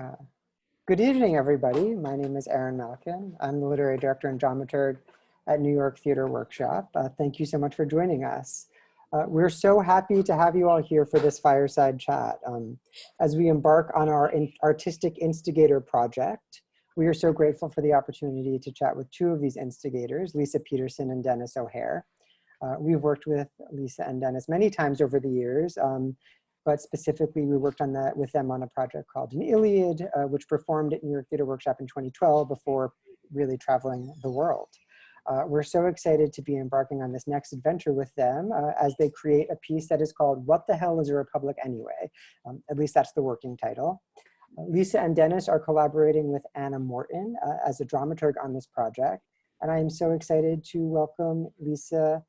Uh, Good evening, everybody. My name is Aaron Malkin. I'm the literary director and dramaturg at New York Theater Workshop. Thank you so much for joining us. We're so happy to have you all here for this fireside chat. As we embark on our artistic instigator project, we are so grateful for the opportunity to chat with two of these instigators, Lisa Peterson and Denis O'Hare. We've worked with Lisa and Denis many times over the years, but specifically we worked on that with them on a project called an Iliad, which performed at New York Theater Workshop in 2012 before really traveling the world. We're so excited to be embarking on this next adventure with them as they create a piece that is called What the Hell is a Republic Anyway? At least that's the working title. Lisa and Denis are collaborating with Anna Morton as a dramaturg on this project. And I am so excited to welcome Lisa,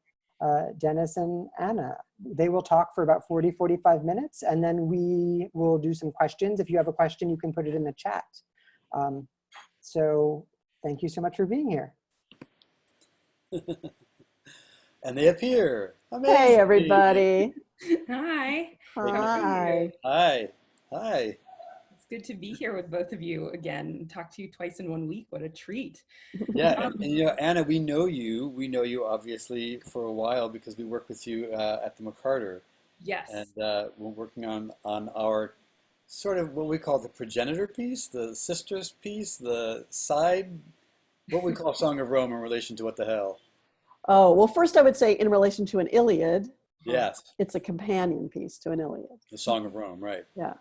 Denis, and Anna. They will talk for about 40-45 minutes, and then we will do some questions. If you have a question, you can put it in the chat. So thank you so much for being here. And they appear. Amazing. Hey, everybody. Hi. Hi. Hi. Hi. It's good to be here with both of you again. Talk to you twice in 1 week. What a treat. Yeah, and you know, Anna, we know you. We know you obviously for a while because we worked with you at the McCarter. Yes. And we're working on our sort of what we call the progenitor piece, the sisters piece, the side, what we call Song of Rome in relation to What the Hell. Oh, well, first I would say in relation to an Iliad, Yes, it's a companion piece to an Iliad. the Song of Rome, right. Yeah.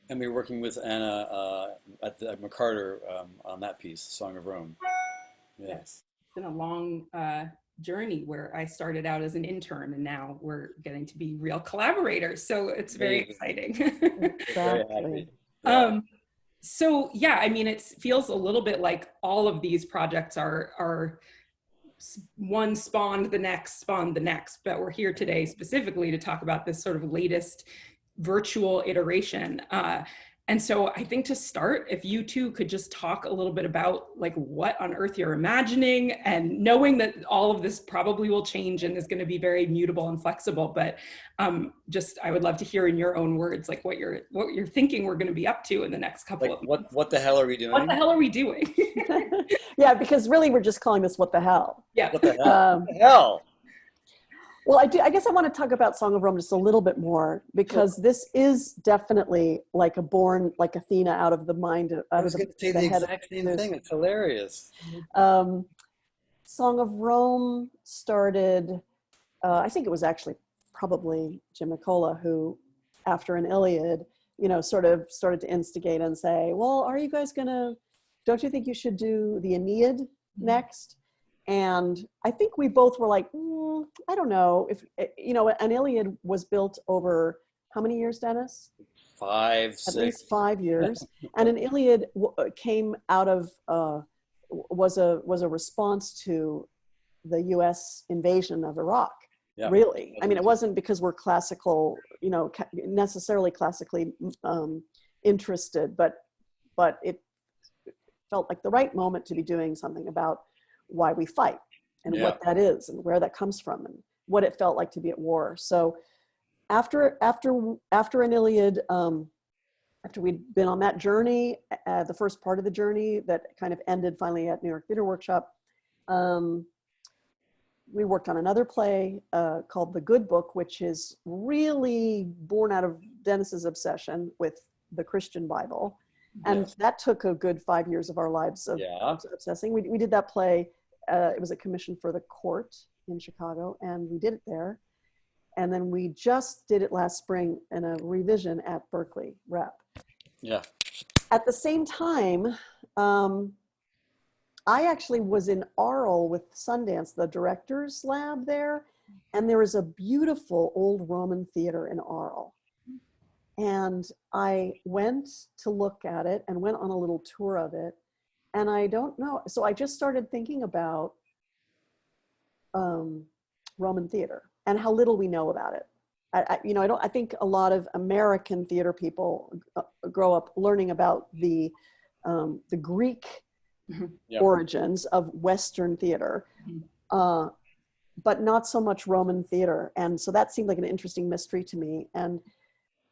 And we were working with Anna at McCarter on that piece, Song of Rome. Yes. It's been a long journey where I started out as an intern and now we're getting to be real collaborators. So it's very exciting. Exactly. Very happy. Yeah. So yeah, I mean, it feels a little bit like all of these projects are one spawned the next, but we're here today specifically to talk about this sort of latest virtual iteration. And so I think to start, if you two could just talk a little bit about like what on earth you're imagining, and knowing that all of this probably will change and is going to be very mutable and flexible, but just I would love to hear in your own words like what you're thinking we're going to be up to in the next couple of months. What the hell are we doing? What the hell are we doing? Yeah, because really we're just calling this What the Hell. Yeah. What the hell? What the hell? Well, I guess I want to talk about Song of Rome just a little bit more, because this is definitely like a born, like Athena out of the mind. I was going to say the exact same thing. It's hilarious. Song of Rome started, I think it was actually probably Jim Nicola who, after an Iliad, sort of started to instigate and say, well, are you guys don't you think you should do the Aeneid next? And I think we both were like, I don't know if, an Iliad was built over how many years, Denis? 5, 6. At least 5 years. And an Iliad came out of, was a response to the US invasion of Iraq, really. I mean, it wasn't because we're classical, necessarily classically interested, but it felt like the right moment to be doing something about why we fight and what that is and where that comes from and what it felt like to be at war. So after an Iliad, after we'd been on that journey, the first part of the journey that kind of ended finally at New York Theater Workshop, we worked on another play called The Good Book, which is really born out of Denis's obsession with the Christian Bible. And that took a good 5 years of our lives of obsessing. We did that play. It was a commission for the court in Chicago, and we did it there. And then we just did it last spring in a revision at Berkeley Rep. Yeah. At the same time, I actually was in Arles with Sundance, the director's lab there, and there was a beautiful old Roman theater in Arles. And I went to look at it and went on a little tour of it. And I don't know, so I just started thinking about Roman theater and how little we know about it. I think a lot of American theater people grow up learning about the Greek origins of Western theater, but not so much Roman theater. And so that seemed like an interesting mystery to me. And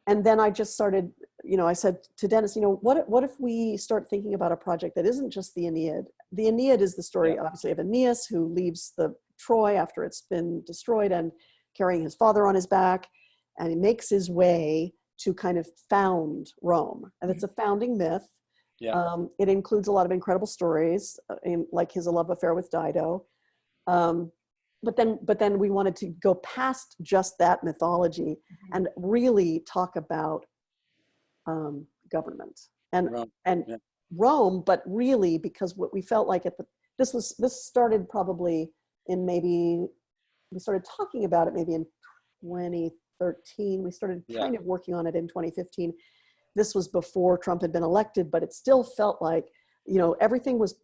and then I just started, I said to Denis, what if we start thinking about a project that isn't just the Aeneid? The Aeneid is the story, obviously, of Aeneas, who leaves the Troy after it's been destroyed and carrying his father on his back, and he makes his way to kind of found Rome. And it's a founding myth. Yeah. It includes a lot of incredible stories, like his love affair with Dido. But then we wanted to go past just that mythology and really talk about government and Rome, but really because what we felt like this started probably in we started talking about it maybe in 2013. We started kind of working on it in 2015. This was before Trump had been elected, but it still felt like, everything was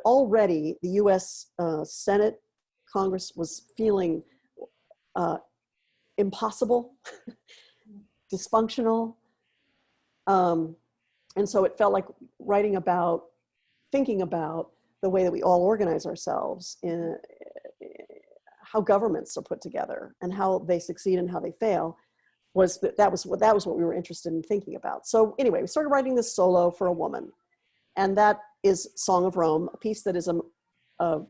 already the US Senate, Congress was feeling impossible, dysfunctional. And so it felt like thinking about the way that we all organize ourselves, in how governments are put together and how they succeed and how they fail, that was what we were interested in thinking about. So anyway, we started writing this solo for a woman, and that is Song of Rome, a piece that is a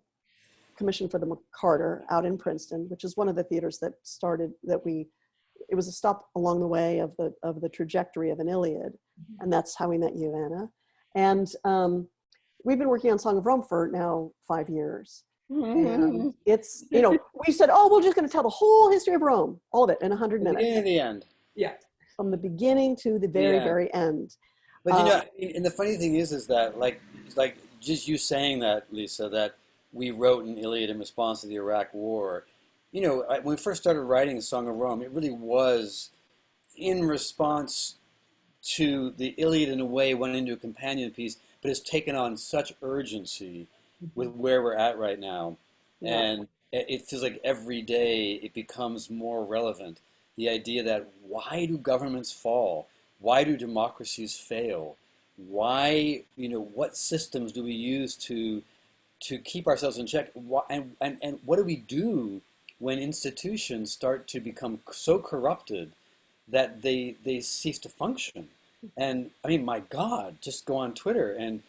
commission for the McCarter out in Princeton, which is one of the theaters that it was a stop along the way of the trajectory of an Iliad. And that's how we met you, Anna. And we've been working on Song of Rome for now 5 years. And it's, we said, we're just going to tell the whole history of Rome, all of it in 100 minutes. Beginning to the end. Yeah. From the beginning to the very, very end. But and the funny thing is that like just you saying that, Lisa, that we wrote an Iliad in response to the Iraq War. When we first started writing Song of Rome, it really was in response to the Iliad. In a way, went into a companion piece, but it's taken on such urgency with where we're at right now. Yeah. And it feels like every day it becomes more relevant. The idea that why do governments fall? Why do democracies fail? Why, what systems do we use to keep ourselves in check? And what do we do when institutions start to become so corrupted that they cease to function? And I mean, my God, just go on Twitter and,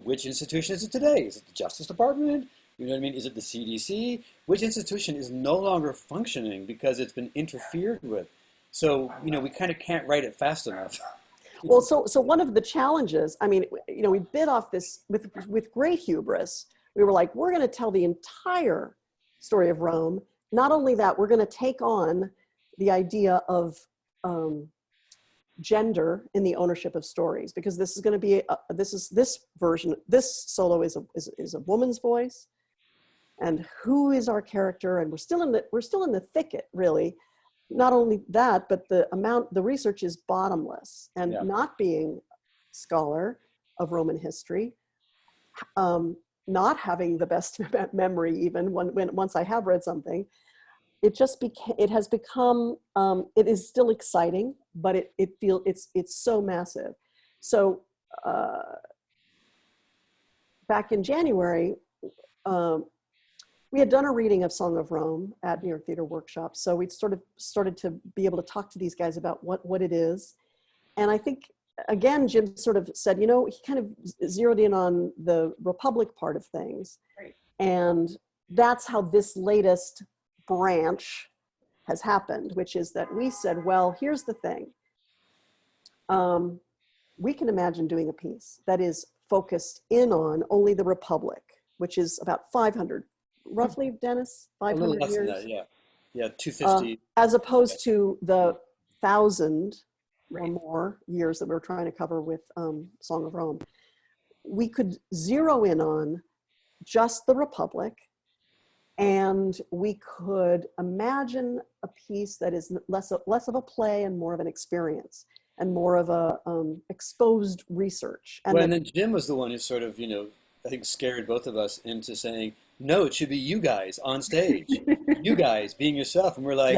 which institution is it today? Is it the Justice Department? You know what I mean? Is it the CDC? Which institution is no longer functioning because it's been interfered with? So, we kind of can't write it fast enough. Well, so one of the challenges, I mean, we bit off this with great hubris. We were like, we're going to tell the entire story of Rome. Not only that, we're going to take on the idea of gender in the ownership of stories, because this is going to be this solo is a woman's voice, and who is our character? And we're still in the thicket, really. Not only that, but the research is bottomless, and not being a scholar of Roman history, not having the best memory, even once I have read something, it has become, it is still exciting, but it's so massive. So back in January, we had done a reading of Song of Rome at New York Theater Workshop. So we sort of started to be able to talk to these guys about what it is. And I think, again, Jim sort of said, he kind of zeroed in on the Republic part of things. Right. And that's how this latest branch has happened, which is that we said, well, here's the thing. We can imagine doing a piece that is focused in on only the Republic, which is about 500, roughly, Denis, 500 a little less years. than that, yeah, 250. As opposed to the 1,000 or more years that we were trying to cover with Song of Rome. We could zero in on just the Republic, and we could imagine a piece that is less of a play and more of an experience and more of a exposed research. And then Jim was the one who sort of, I think scared both of us into saying, no, it should be you guys on stage, you guys being yourself. And we're like,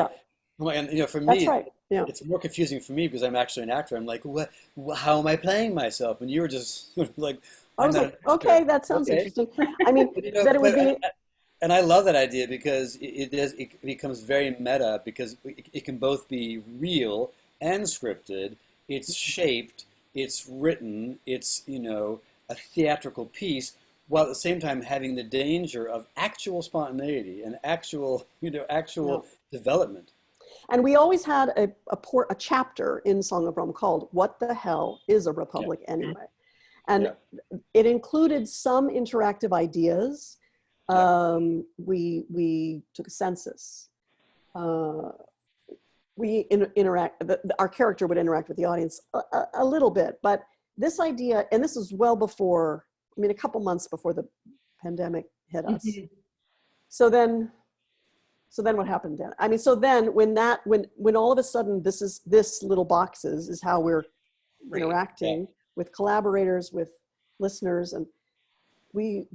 and for me, it's more confusing for me because I'm actually an actor. I'm like, what? How am I playing myself? And you were just like, I was like, okay, that sounds interesting. I mean, that it would be. And I love that idea because it becomes very meta, because it can both be real and scripted. It's shaped, it's written, it's, a theatrical piece, while at the same time having the danger of actual spontaneity and actual development. And we always had a chapter in Song of Rome called "What the Hell is a Republic Anyway?" And it included some interactive ideas. We took a census. Our character would interact with the audience a little bit, but this idea, and this was well before, a couple months before the pandemic hit us. So then what happened then? So then when all of a sudden this little boxes is how we're interacting with collaborators, with listeners, and we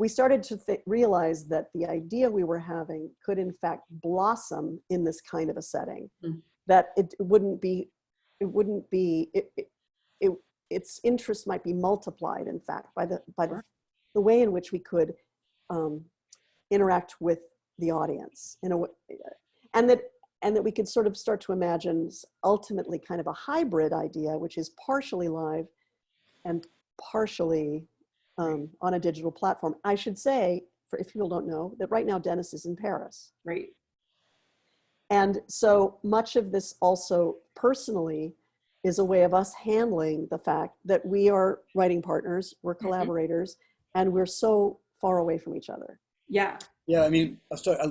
started to realize that the idea we were having could in fact blossom in this kind of a setting, that its interest might be multiplied, in fact, by the way in which we could interact with the audience in a way, and that we could sort of start to imagine ultimately kind of a hybrid idea, which is partially live and partially on a digital platform. I should say, if people don't know, that right now Denis is in Paris. Right. And so much of this also personally is a way of us handling the fact that we are writing partners, we're collaborators, and we're so far away from each other. Yeah, I'll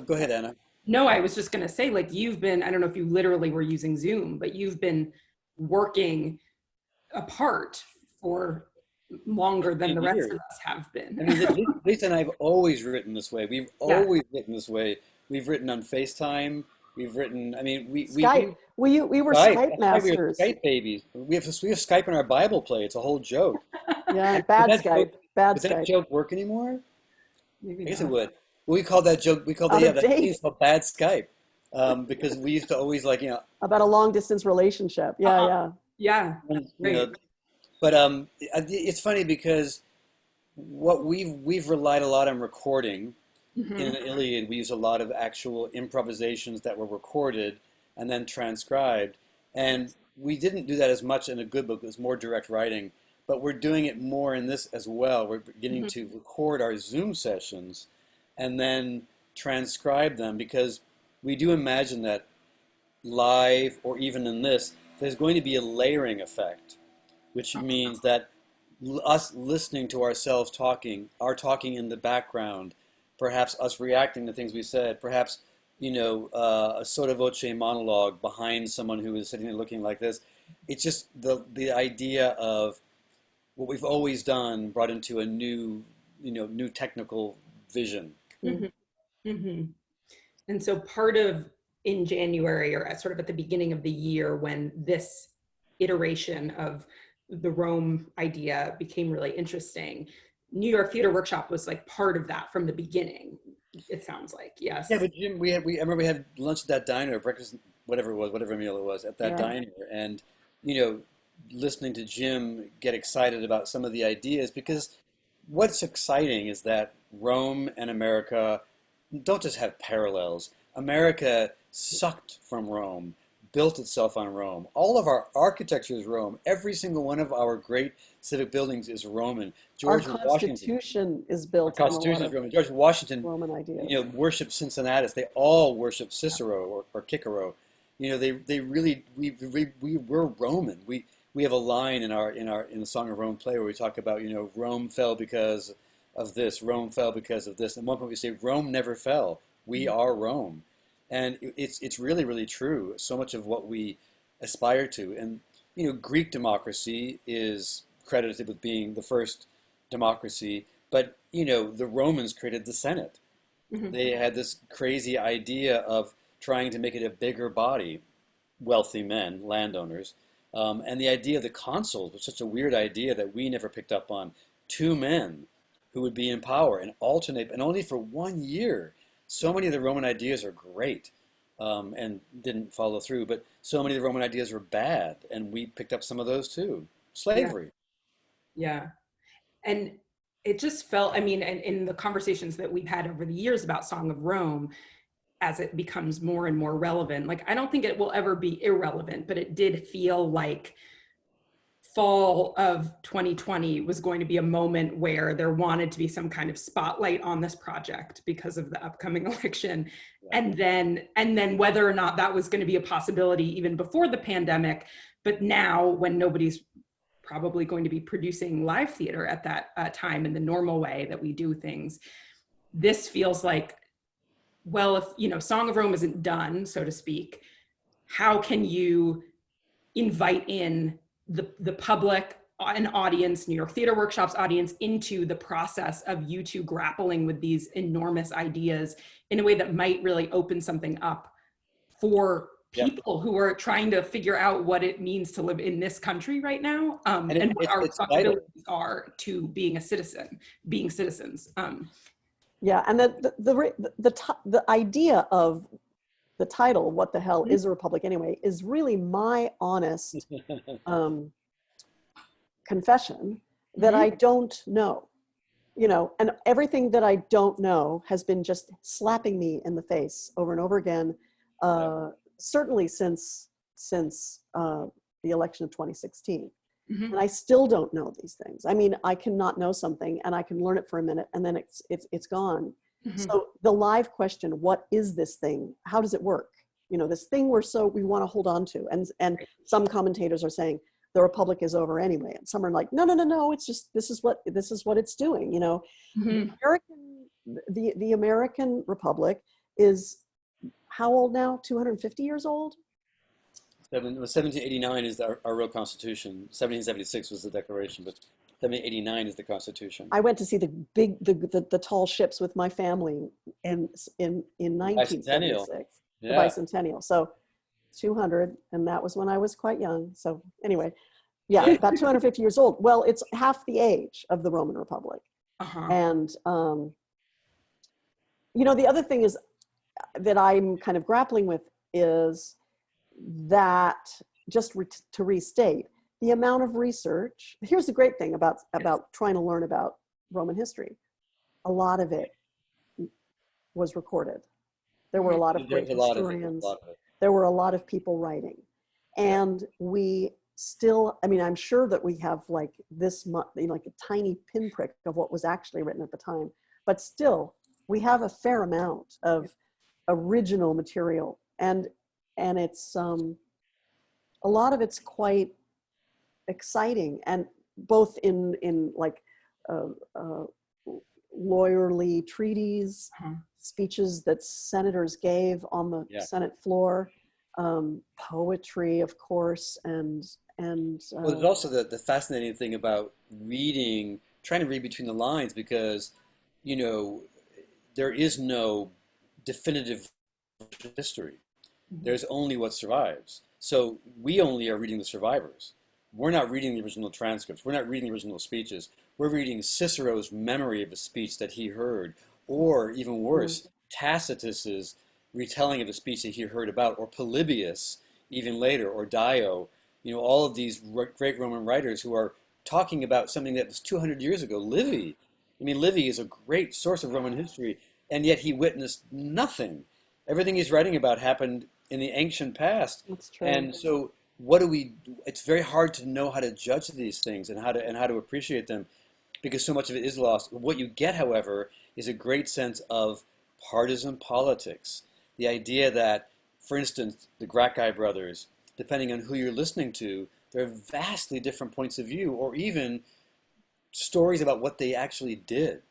go ahead, Anna. No, I was just going to say, you've been, I don't know if you literally were using Zoom, but you've been working apart for longer than the rest of us have been. Lisa and I have always written this way. We've always written this way. We've written on FaceTime. We've written, Skype. We were Skype masters. We were Skype babies. We have Skype in our Bible play. It's a whole joke. Yeah, bad Skype. Does that joke work anymore? I guess it would. We called that joke, that thing called bad Skype. Because we used to always about a long distance relationship. Yeah. But it's funny because what we've relied a lot on recording. In Iliad, we use a lot of actual improvisations that were recorded and then transcribed. And we didn't do that as much in a good book. It was more direct writing. But we're doing it more in this as well. We're beginning to record our Zoom sessions and then transcribe them, because we do imagine that live, or even in this, there's going to be a layering effect, which means that us listening to ourselves talking, our talking in the background, perhaps us reacting to things we said, perhaps, a sotto voce monologue behind someone who is sitting there looking like this. It's just the idea of what we've always done brought into a new technical vision. And so part of in January, or sort of at the beginning of the year, when this iteration of the Rome idea became really interesting, New York Theater Workshop was part of that from the beginning. It sounds like, yes. Yeah, but Jim, I remember we had lunch at that diner, breakfast, whatever meal it was, at that diner, and listening to Jim get excited about some of the ideas, because what's exciting is that Rome and America don't just have parallels. America sucked from Rome, built itself on Rome. All of our architecture is Rome. Every single one of our great civic buildings is Roman. Our Constitution is built on Roman. George Washington, Roman ideas. Worshipped Cincinnatus. They all worship Cicero or Cicero. They really we're Roman. We have a line in the Song of Rome play where we talk about Rome fell because of this. Rome fell because of this. And at one point we say Rome never fell. We are Rome. And it's really, really true. So much of what we aspire to. And, Greek democracy is credited with being the first democracy. But, the Romans created the Senate. They had this crazy idea of trying to make it a bigger body, wealthy men, landowners. And the idea of the consuls was such a weird idea that we never picked up on. 2 men who would be in power and alternate, and only for 1 year. So many of the Roman ideas are great and didn't follow through, but so many of the Roman ideas were bad, and we picked up some of those too. Slavery. Yeah. And it just felt, and in the conversations that we've had over the years about Song of Rome, as it becomes more and more relevant. Like, I don't think it will ever be irrelevant, but it did feel like fall of 2020 was going to be a moment where there wanted to be some kind of spotlight on this project because of the upcoming election. And then whether or not that was going to be a possibility even before the pandemic, but now when nobody's probably going to be producing live theater at that time in the normal way that we do things, this feels like, well, if, you know, Song of Rome isn't done, so to speak, how can you invite in the public, an audience, New York Theater Workshop's audience, into the process of you two grappling with these enormous ideas in a way that might really open something up for people who are trying to figure out what it means to live in this country right now, and what our responsibilities are to being a citizen, being citizens. Yeah, and the idea of the title, "What the hell is a republic anyway," is really my honest confession that I don't know, you know, and everything that I don't know has been just slapping me in the face over and over again, certainly since the election of 2016. And I still don't know these things. I mean, I cannot know something and I can learn it for a minute and then it's gone. So the live question, what is this thing? How does it work? You know, this thing we want to hold on to. And some commentators are saying the republic is over anyway. And some are like, no, it's just, this is what it's doing. You know, the American Republic is how old now? 250 years old? 1789 is our real constitution. 1776 was the Declaration, but 1789 is the Constitution. I went to see the tall ships with my family in 1976, the bicentennial. So 200, and that was when I was quite young. So anyway, yeah, about 250 years old. Well, it's half the age of the Roman Republic. And you know, the other thing is that I'm kind of grappling with is that, just to restate, the amount of research. Here's the great thing about trying to learn about Roman history. A lot of it was recorded. There were a lot of great historians. There were a lot of people writing. And we still, I mean, I'm sure that we have like this, you know, like a tiny pinprick of what was actually written at the time, but still we have a fair amount of original material. And it's, a lot of it's quite exciting, and both in like lawyerly treaties, speeches that senators gave on the Senate floor, poetry, of course, and well, there's also the fascinating thing about trying to read between the lines, because, you know, there is no definitive history. There's only what survives. So we only are reading the survivors. We're not reading the original transcripts. We're not reading the original speeches. We're reading Cicero's memory of a speech that he heard, or even worse, Tacitus's retelling of a speech that he heard about, or Polybius even later, or Dio. You know, all of these great Roman writers who are talking about something that was 200 years ago. Livy. I mean, Livy is a great source of Roman history, and yet he witnessed nothing. Everything he's writing about happened in the ancient past. That's true. And so what do we do? It's very hard to know how to judge these things and how to appreciate them, because so much of it is lost. What you get, however, is a great sense of partisan politics. The idea that, for instance, the Gracchi brothers, depending on who you're listening to, there are vastly different points of view, or even stories about what they actually did.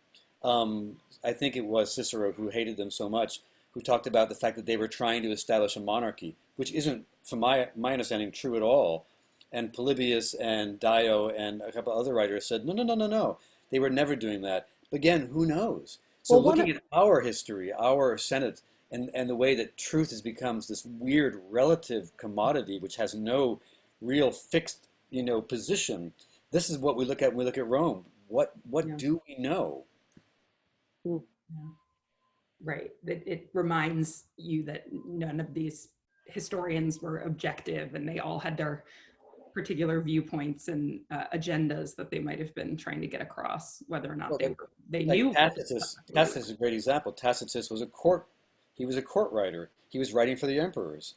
I think it was Cicero who hated them so much, who talked about the fact that they were trying to establish a monarchy, which isn't, from my understanding, true at all. And Polybius and Dio and a couple other writers said, no, they were never doing that. But again, who knows? So looking at our history, our Senate, and the way that truth has become this weird relative commodity, which has no real fixed, you know, position. This is what we look at when we look at Rome. What do we know? Yeah. Right. It reminds you that none of these historians were objective, and they all had their particular viewpoints and agendas that they might have been trying to get across, whether or not they knew. Tacitus is a great example. Tacitus was a court He was a court writer. He was writing for the emperors.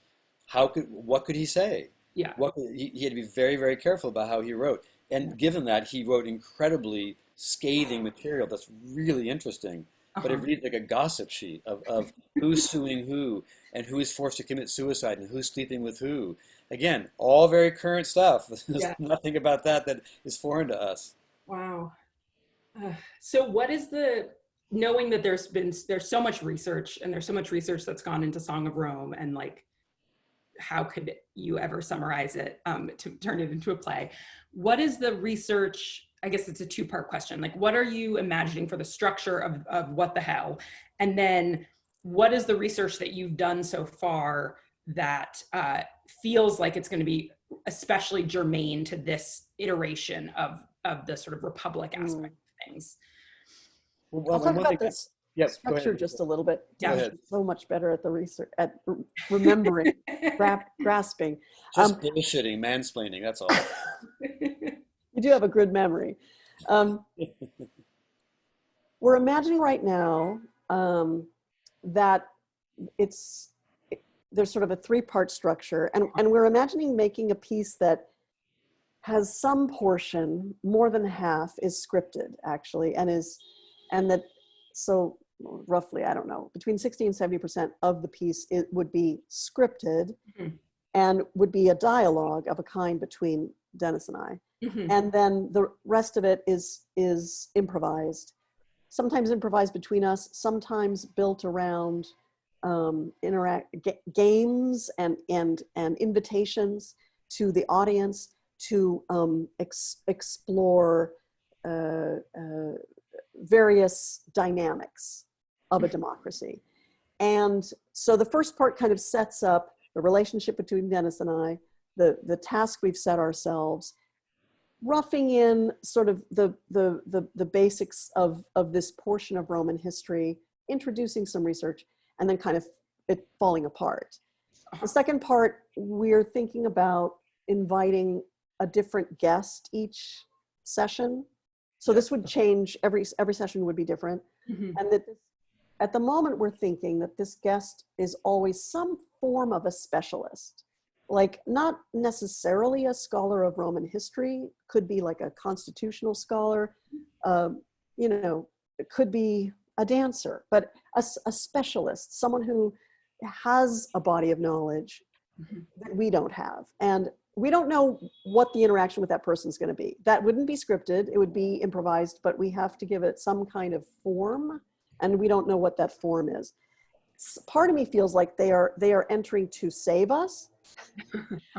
What could he say? Yeah. He had to be very, very careful about how he wrote. And given that, he wrote incredibly scathing material that's really interesting. But it reads like a gossip sheet of who's suing who, and who is forced to commit suicide, and who's sleeping with who. Again, all very current stuff. There's nothing about that is foreign to us. Wow. So what is knowing that there's so much research, and there's so much research that's gone into Song of Rome, and like, how could you ever summarize it to turn it into a play? What is the research? I guess it's a two-part question. Like, what are you imagining for the structure of What the Hell? And then what is the research that you've done so far that feels like it's going to be especially germane to this iteration of the sort of Republic aspect of things? I'll talk about this structure just a little bit. Yeah. So much better at the research, at remembering, grasping. Just bullshitting, mansplaining, that's all. You do have a good memory. We're imagining right now that there's sort of a three-part structure, and we're imagining making a piece that has some portion, more than half, is scripted actually, so roughly, I don't know, between 60 and 70% of the piece would be scripted, and would be a dialogue of a kind between Denis and I. And then the rest of it is improvised, sometimes improvised between us, sometimes built around games and invitations to the audience to explore various dynamics of a democracy. And so the first part kind of sets up the relationship between Denis and I, the task we've set ourselves, roughing in sort of the basics of this portion of Roman history, introducing some research, and then kind of it falling apart. The second part, we're thinking about inviting a different guest each session. So this would change, every session would be different. And that at the moment we're thinking that this guest is always some form of a specialist. Like, not necessarily a scholar of Roman history, could be like a constitutional scholar, it could be a dancer, but a specialist, someone who has a body of knowledge that we don't have. And we don't know what the interaction with that person is going to be. That wouldn't be scripted, it would be improvised, but we have to give it some kind of form, and we don't know what that form is. Part of me feels like they are entering to save us,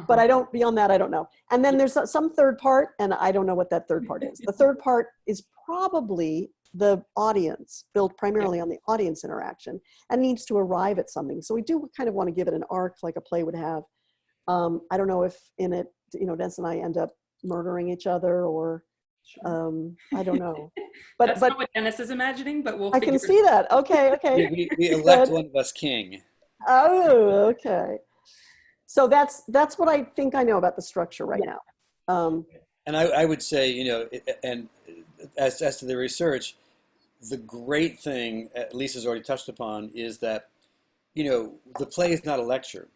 but beyond that, I don't know. And then there's some third part, and I don't know what that third part is. The third part is probably the audience, built primarily on the audience interaction, and needs to arrive at something. So we do kind of want to give it an arc like a play would have. I don't know if in it, Denis and I end up murdering each other, or I don't know. But that's not what Denis is imagining, but I can see that. Okay. We elect one of us king. Oh, okay. So that's what I think I know about the structure right now. And I would say, and as to the research, the great thing, Lisa's already touched upon, is that, the play is not a lecture.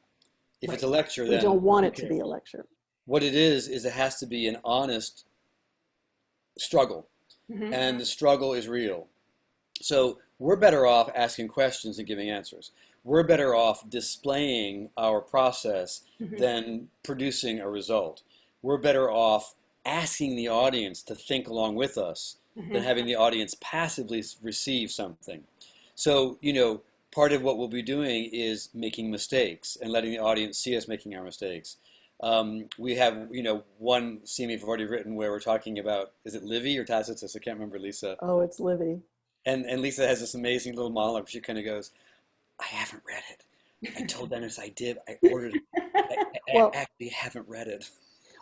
If it's a lecture, then we don't want it to be a lecture. What it is it has to be an honest struggle, and the struggle is real. So we're better off asking questions and giving answers. We're better off displaying our process than producing a result. We're better off asking the audience to think along with us than having the audience passively receive something. So, part of what we'll be doing is making mistakes and letting the audience see us making our mistakes. We have, one scene we've already written where we're talking about, is it Livy or Tacitus? I can't remember, Lisa. Oh, it's Livy. And Lisa has this amazing little monologue where she kind of goes, I haven't read it. I told Denis I did. I ordered it. I actually haven't read it.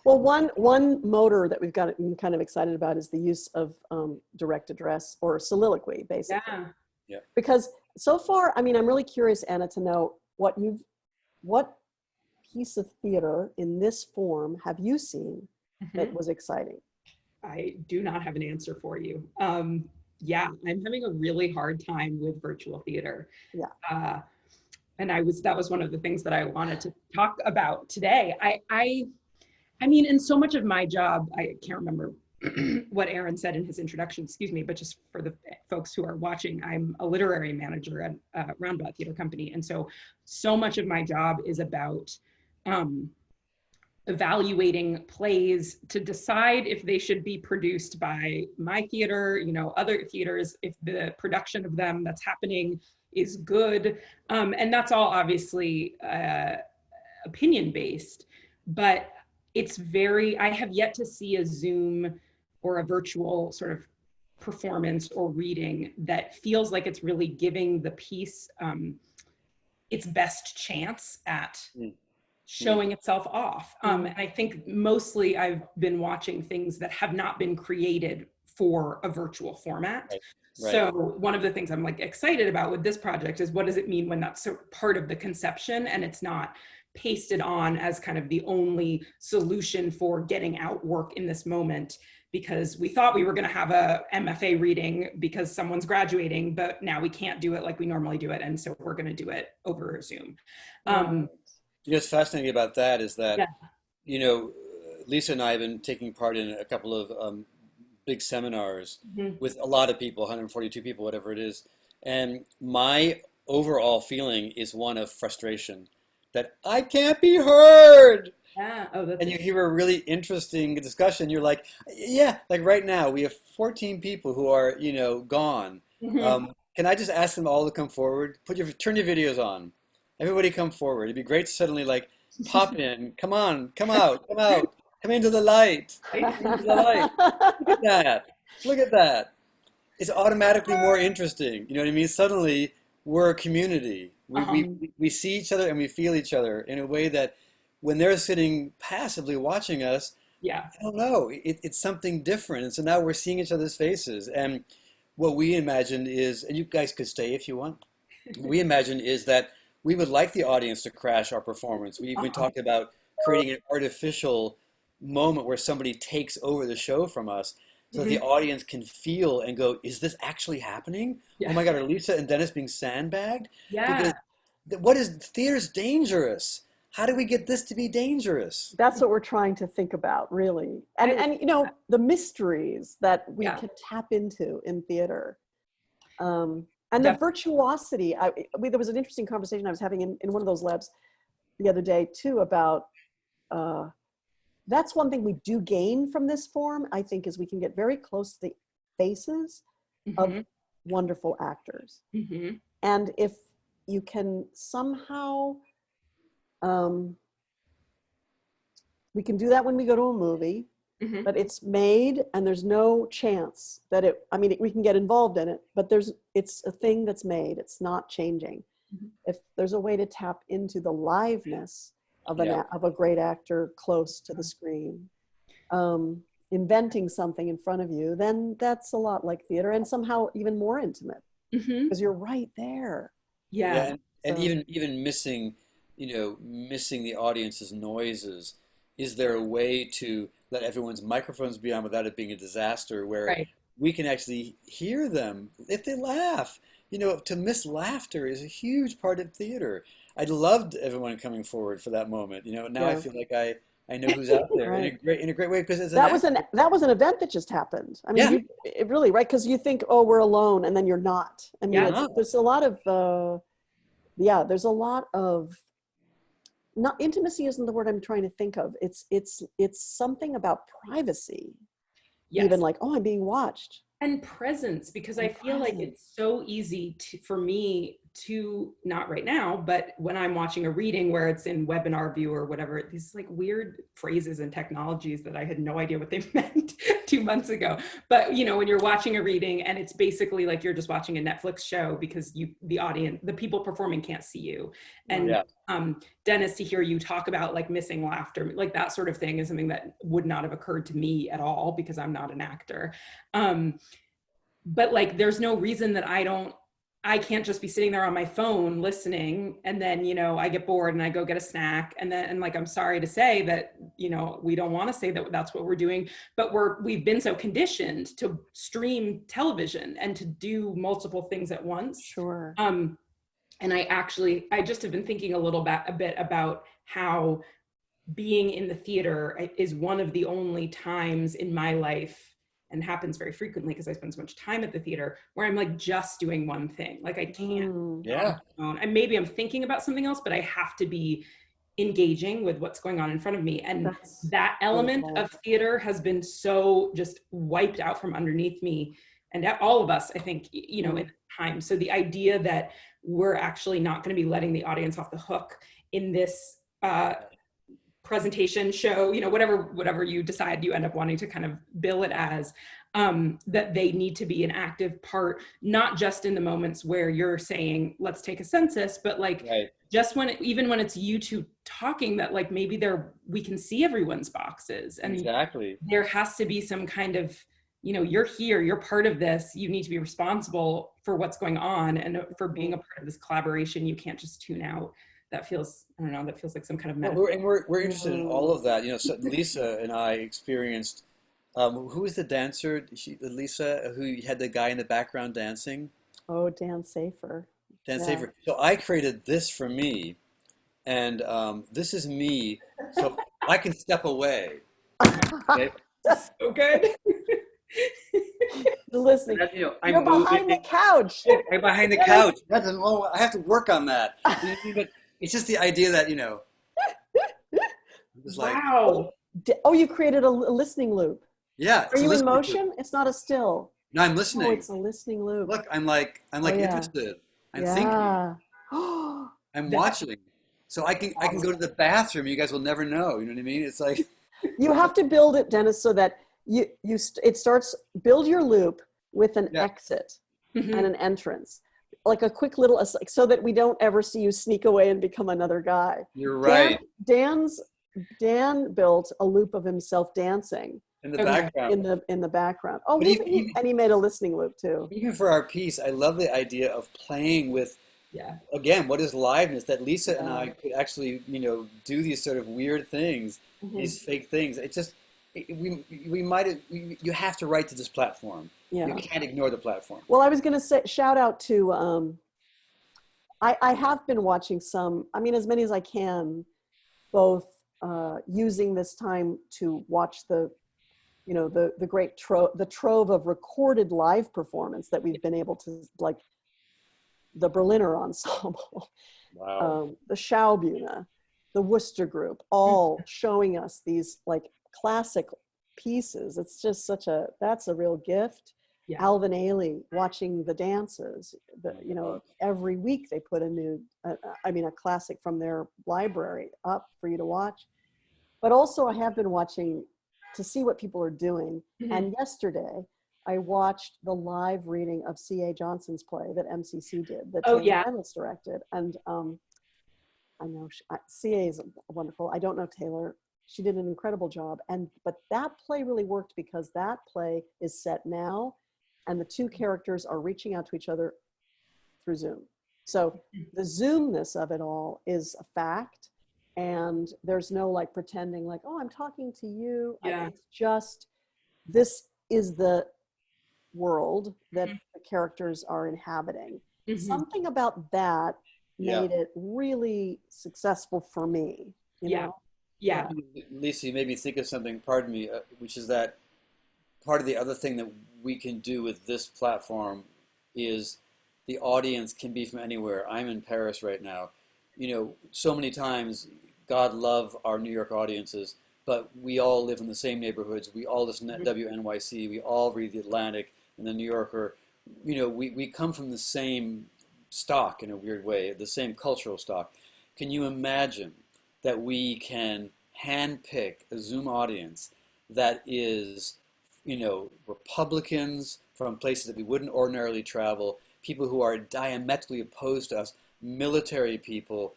Well, one motor that we've got kind of excited about is the use of direct address or soliloquy, basically. Yeah. Because so far, I'm really curious, Anna, to know what piece of theater in this form have you seen that was exciting? I do not have an answer for you. I'm having a really hard time with virtual theater. And that was one of the things that I wanted to talk about today. I mean, in so much of my job, I can't remember what Aaron said in his introduction, excuse me, but just for the folks who are watching, I'm a literary manager at Roundabout Theater Company. And so much of my job is about evaluating plays to decide if they should be produced by my theater, other theaters, if the production of them that's happening is good. And that's all obviously opinion-based, but I have yet to see a Zoom or a virtual sort of performance or reading that feels like it's really giving the piece its best chance at showing itself off. And I think mostly I've been watching things that have not been created for a virtual format. Right. So one of the things I'm like excited about with this project is what does it mean when that's sort of part of the conception and it's not pasted on as kind of the only solution for getting out work in this moment, because we thought we were going to have a MFA reading because someone's graduating, but now we can't do it like we normally do it. And so we're going to do it over Zoom. What's fascinating about that is that, Lisa and I have been taking part in a couple of big seminars with a lot of people, 142 people, whatever it is. And my overall feeling is one of frustration that I can't be heard. Yeah. And you hear a really interesting discussion. You're like, yeah, like right now we have 14 people who are, gone. Can I just ask them all to come forward? Turn your videos on. Everybody come forward. It'd be great to suddenly like pop in. Come on, come out, come into the light. Come into the light. Look at that. Look at that. It's automatically more interesting. You know what I mean? Suddenly we're a community. We see each other and we feel each other in a way that when they're sitting passively watching us, I don't know, it's something different. And so now we're seeing each other's faces. And what we imagined is, and you guys could stay if you want, what we imagined is that we would like the audience to crash our performance. We even talked about creating an artificial moment where somebody takes over the show from us so that the audience can feel and go, is this actually happening? Yeah. Oh my God, are Lisa and Dennis being sandbagged? Yeah. Because theater's dangerous. How do we get this to be dangerous? That's what we're trying to think about, really. And the mysteries that we can tap into in theater. And the virtuosity. There was an interesting conversation I was having in one of those labs the other day too about, that's one thing we do gain from this form, I think, is we can get very close to the faces of wonderful actors. And if you can somehow, we can do that when we go to a movie, but it's made and there's no chance that we can get involved in it, but it's a thing that's made, it's not changing. If there's a way to tap into the liveness of a great actor close to the screen, inventing something in front of you, then that's a lot like theater and somehow even more intimate because you're right there. And even missing the audience's noises. Is there a way to let everyone's microphones be on without it being a disaster where we can actually hear them if they laugh? To miss laughter is a huge part of theater. I'd loved everyone coming forward for that moment. Now I feel like I know who's out there in a great way because that was an event that just happened. I mean, it really, right? Because you think, oh, we're alone, and then you're not. I mean, there's a lot of there's a lot of. Not intimacy isn't the word I'm trying to think of. It's something about privacy. Even like, oh, I'm being watched. And presence, because I feel like it's so easy for me to, not right now, but when I'm watching a reading where it's in webinar view or whatever, these like weird phrases and technologies that I had no idea what they meant 2 months ago. But when you're watching a reading and it's basically like you're just watching a Netflix show because the people performing can't see you. And Denis, to hear you talk about like missing laughter, like that sort of thing is something that would not have occurred to me at all because I'm not an actor. But like, there's no reason that I can't just be sitting there on my phone listening and then, I get bored and I go get a snack and like, I'm sorry to say that, we don't want to say that that's what we're doing, but we've been so conditioned to stream television and to do multiple things at once. Sure. And I just have been thinking a bit about how being in the theater is one of the only times in my life, and happens very frequently because I spend so much time at the theater, where I'm like just doing one thing. Like I can't, and maybe I'm thinking about something else, but I have to be engaging with what's going on in front of me. And that element of theater has been so just wiped out from underneath me and all of us, I think, you know, in time. So the idea that we're actually not going to be letting the audience off the hook in this presentation, show, you know, whatever you decide you end up wanting to kind of bill it as, that they need to be an active part, not just in the moments where you're saying, let's take a census, but like just even when it's you two talking, that like maybe we can see everyone's boxes, and there has to be some kind of, you know, you're here, you're part of this, you need to be responsible for what's going on, and for being a part of this collaboration, you can't just tune out. That feels, I don't know, that feels like some kind of metaphor. We're interested in all of that. You know, so Lisa and I experienced, who was the dancer, Lisa, who had the guy in the background dancing? Oh, Dan Safer. Safer. So I created this for me, and this is me, so I can step away. Okay? So good. Listening. You know, you're behind the couch. I'm behind the couch. I have to work on that. But it's just the idea that, you know, it's like, wow. Oh, you created a listening loop. Yeah. Are you in motion? Loop. It's not a still. No, I'm listening. Oh, it's a listening loop. Look, I'm like interested. I'm thinking. I'm watching. So I can go to the bathroom. You guys will never know. You know what I mean? It's like you have to build it, Dennis, so that it starts, build your loop with an exit and an entrance, like a quick little, so that we don't ever see you sneak away and become another guy. You're right. Dan built a loop of himself dancing in the background. In the background. Oh, and he made a listening loop too. Even for our piece, I love the idea of playing with. Again, what is liveness? That Lisa and I could actually, you know, do these sort of weird things, these fake things. It just. You have to write to this platform. Yeah. You can't ignore the platform. Well, I was going to say, shout out to, I have been watching some, I mean, as many as I can, both using this time to watch the great trove of recorded live performance that we've been able to, like the Berliner Ensemble, the Schaubühne, the Worcester Group, all showing us these like classic pieces. It's just that's a real gift. Alvin Ailey, watching the dances, you know, every week they put a new, a classic from their library up for you to watch. But also I have been watching to see what people are doing. And yesterday I watched the live reading of C.A. Johnson's play that MCC did, that Taylor Reynolds directed. And I know C.A. is wonderful. I don't know Taylor. She did an incredible job. But that play really worked because that play is set now, and the two characters are reaching out to each other through Zoom. So the Zoomness of it all is a fact, and there's no like pretending like, oh, I'm talking to you. It's just, this is the world that the characters are inhabiting. Something about that made it really successful for me, you know? Yeah. Lisa, you made me think of something, pardon me, which is that part of the other thing that we can do with this platform is the audience can be from anywhere. I'm in Paris right now. You know, so many times, God love our New York audiences, but we all live in the same neighborhoods. We all listen to WNYC. We all read The Atlantic and The New Yorker. You know, we come from the same stock in a weird way, the same cultural stock. Can you imagine that we can handpick a Zoom audience that is, you know, Republicans from places that we wouldn't ordinarily travel, people who are diametrically opposed to us, military people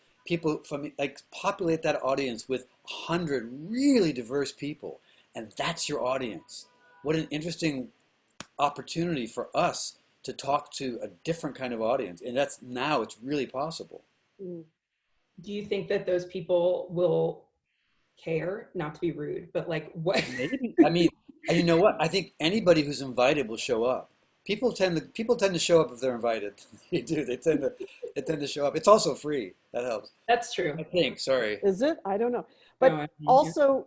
from, like, populate that audience with 100 really diverse people, and that's your audience. What an interesting opportunity for us to talk to a different kind of audience, and it's really possible. Do you think that those people will care? Not to be rude, but like what? Maybe. I mean, and you know what? I think anybody who's invited will show up. People tend to show up if they're invited. They do. They tend to show up. It's also free. That helps. That's true. I think. Sorry. Is it? I don't know. But No, also,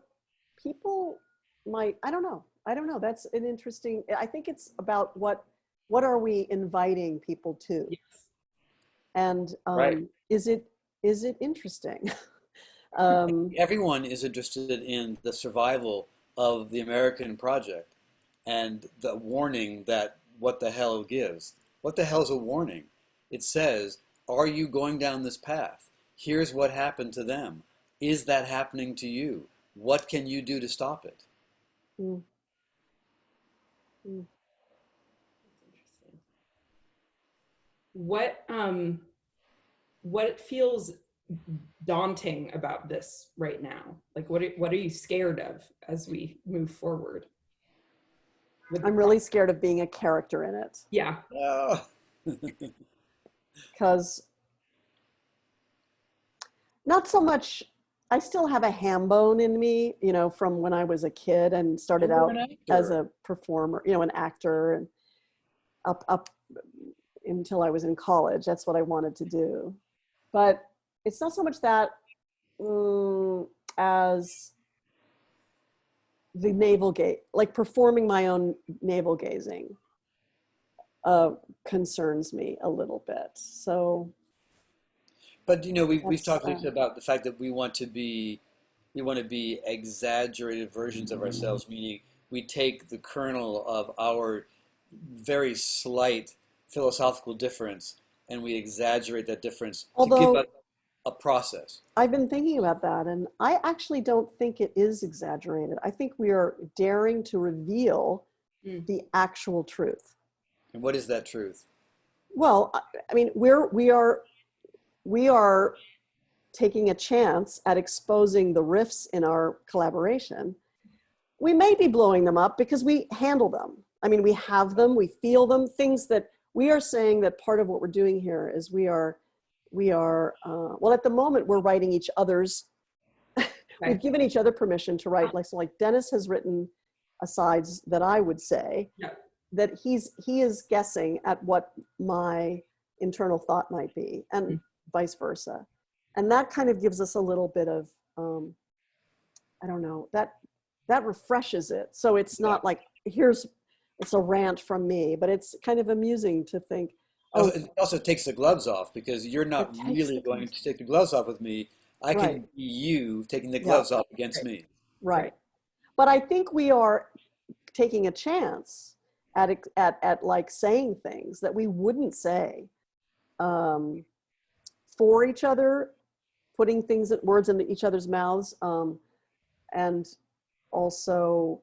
people might. I don't know. I don't know. That's an interesting. I think it's about what are we inviting people to, yes. and Right. is it interesting? Everyone is interested in the survival of the American project, and the warning that what the hell gives. What the hell is a warning? It says, are you going down this path? Here's what happened to them. Is that happening to you? What can you do to stop it? Mm. Mm. What feels daunting about this right now? Like what are you scared of as we move forward? I'm really scared of being a character in it. Yeah. Because not so much, I still have a ham bone in me, you know, from when I was a kid and started out as a performer, you know, an actor, and up until I was in college. That's what I wanted to do. But it's not so much that as the navel gaze, like performing my own navel gazing concerns me a little bit. So, but you know, we've talked Lisa, about the fact that we want to be exaggerated versions of ourselves, meaning we take the kernel of our very slight philosophical difference and we exaggerate that difference to give us a process. I've been thinking about that, and I actually don't think it is exaggerated. I think we are daring to reveal the actual truth. And what is that truth? Well, I mean, we are taking a chance at exposing the rifts in our collaboration. We may be blowing them up because we handle them. I mean, we have them, we feel them, things that we are saying that part of what we're doing here is we are well, at the moment we're writing each other's, we've given each other permission to write, like Denis has written asides that I would say that he is guessing at what my internal thought might be, and vice versa. And that kind of gives us a little bit of, I don't know, that refreshes it. So it's not like, it's a rant from me, but it's kind of amusing to think. Oh, it also takes the gloves off, because you're not really going to take the gloves off with me. I can be you taking the gloves off against me. Right. But I think we are taking a chance at like saying things that we wouldn't say for each other, putting words into each other's mouths, and also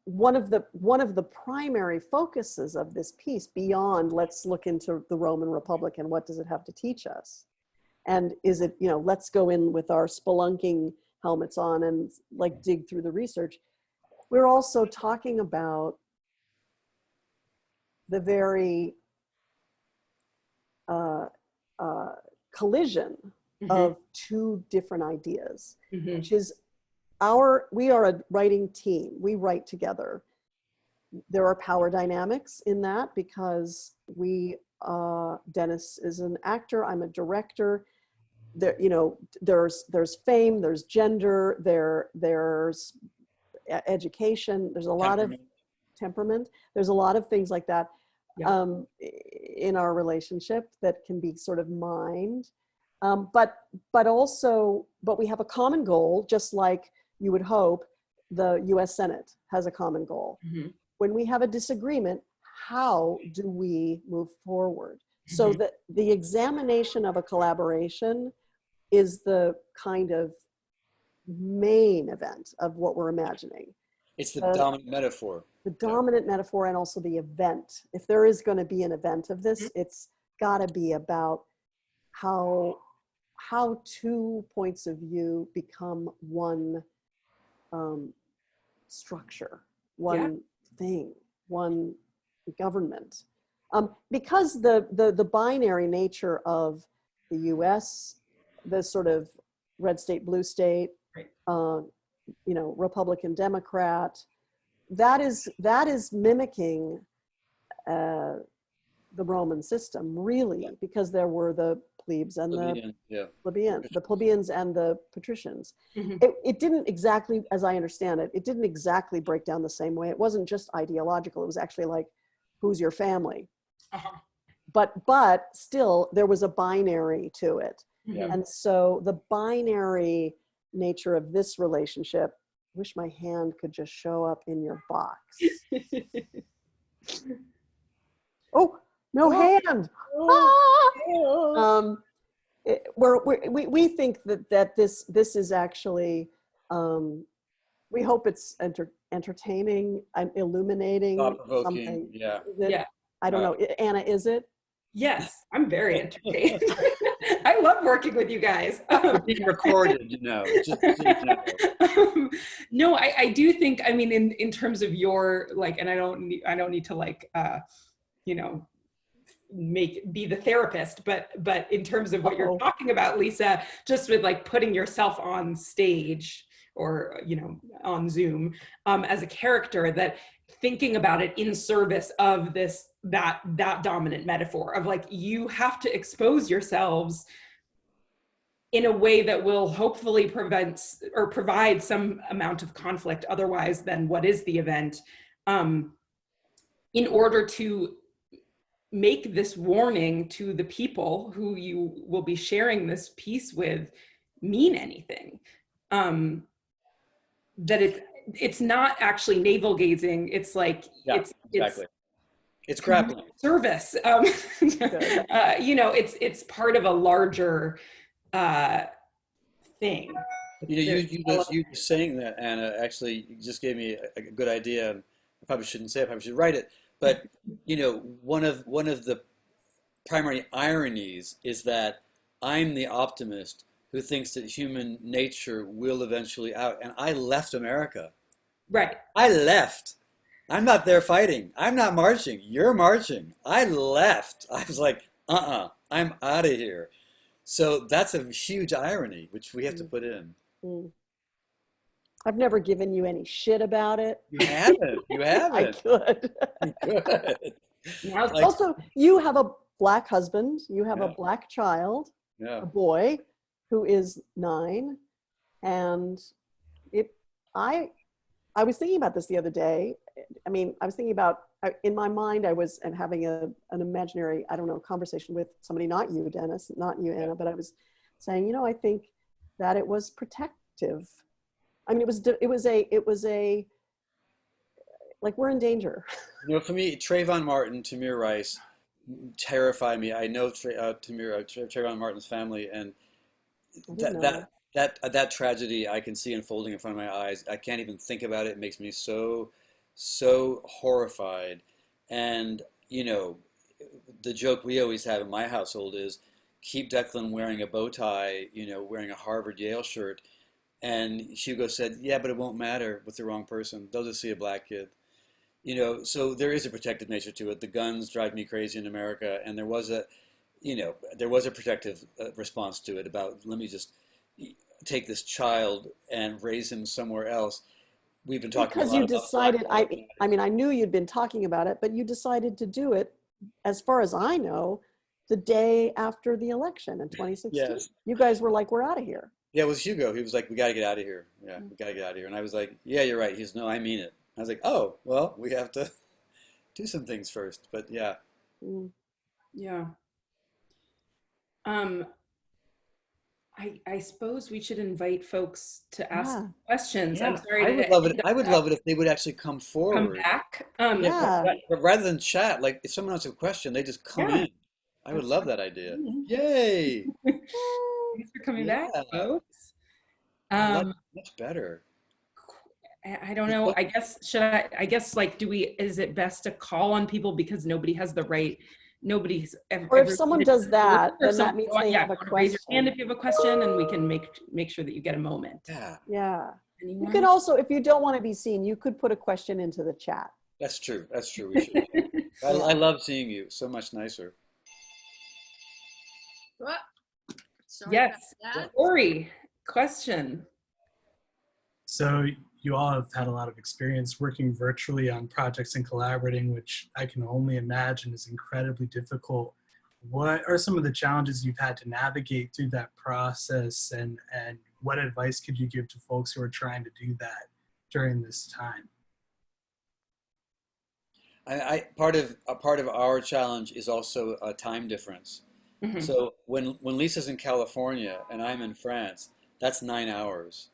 one of the primary focuses of this piece, beyond let's look into the Roman Republic and what does it have to teach us, and is it, you know, let's go in with our spelunking helmets on and like dig through the research. We're also talking about the very collision of two different ideas, which is we are a writing team. We write together. There are power dynamics in that because Denis is an actor, I'm a director. There, you know, there's fame, there's gender, there's education, there's a lot of temperament. There's a lot of things like that in our relationship that can be sort of mined. But we have a common goal, just like you would hope the US Senate has a common goal. When we have a disagreement, how do we move forward? So that the examination of a collaboration is the kind of main event of what we're imagining. It's the dominant metaphor. The dominant metaphor, and also the event. If there is going to be an event of this, it's got to be about how two points of view become one structure, one thing, one government. Because the binary nature of the US, the sort of red state, blue state, you know, Republican, Democrat, that is mimicking the Roman system, really, because there were the plebes and the plebeians and the patricians. Mhm. It didn't exactly, as I understand it, it didn't exactly break down the same way. It wasn't just ideological. It was actually like, who's your family? Uh-huh. But still, there was a binary to it. Mhm. And so the binary nature of this relationship, wish my hand could just show up in your box. Oh, no hand. Ah! We think that this is actually, we hope it's entertaining and illuminating something. Yeah. Yeah. I don't know. Anna, is it? Yes, I'm very entertained. I love working with you guys. We're being recorded, just so you know. No, I do think, I mean, in terms of your, like, and I don't need to, like, be the therapist, but in terms of what you're talking about, Lisa, just with like putting yourself on stage or, on Zoom, as a character, that thinking about it in service of that dominant metaphor of like, you have to expose yourselves in a way that will hopefully prevent or provide some amount of conflict otherwise than what is the event, in order to make this warning to the people who you will be sharing this piece with mean anything. That it's not actually navel gazing. It's like, it's grappling. Service. It's part of a larger thing. You saying that, Anna, actually just gave me a good idea. I probably shouldn't say it, I probably should write it. But one of the primary ironies is that I'm the optimist who thinks that human nature will eventually out, and I left America. Right. I left. I'm not there fighting. I'm not marching. You're marching. I left. I was like, I'm out of here. So that's a huge irony, which we have to put in. I've never given you any shit about it. You haven't. You haven't. I could. Good. Also, you have a Black husband. You have a Black child, a boy who is 9. And I was thinking about this the other day. I mean, I was thinking about, in my mind, I was having an imaginary, conversation with somebody, not you, Dennis, not you, Anna, but I was saying, I think that it was protective. I mean, it was a, like, we're in danger. For me, Trayvon Martin, Tamir Rice terrify me. I know Trayvon Martin's family, and that tragedy I can see unfolding in front of my eyes. I can't even think about it. It makes me so horrified. And the joke we always have in my household is, keep Declan wearing a bow tie, wearing a Harvard Yale shirt. And Hugo said, yeah, but it won't matter with the wrong person. They'll just see a black kid. So there is a protective nature to it. The guns drive me crazy in America, and there was a protective response to it about, let me just take this child and raise him somewhere else. We've been talking because you decided. I mean, I knew you'd been talking about it, but you decided to do it, as far as I know, the day after the election in 2016. Yes. You guys were like, we're out of here. Yeah, it was Hugo. He was like, we got to get out of here. Yeah, we got to get out of here. And I was like, yeah, you're right. He's, no, I mean it. I was like, oh, well, we have to do some things first. But yeah. Yeah. I suppose we should invite folks to ask questions. Yeah. I'm sorry. I would love it if they would actually come forward. Come back. But rather than chat, like if someone has a question, they just come in. I would love that idea. Yay! Thanks for coming back, folks. Much better. I don't know. I guess is it best to call on people because nobody has the right? Nobody's ever. Or if someone does that, then that means they have a question. Raise your hand if you have a question, and we can make sure that you get a moment. Yeah. Anyone? You can also, if you don't want to be seen, you could put a question into the chat. That's true. We should. I love seeing you. So much nicer. What? Yes. Ori, question. So you all have had a lot of experience working virtually on projects and collaborating, which I can only imagine is incredibly difficult. What are some of the challenges you've had to navigate through that process, and what advice could you give to folks who are trying to do that during this time? Part of our challenge is also a time difference. Mm-hmm. So when Lisa's in California and I'm in France, that's 9 hours.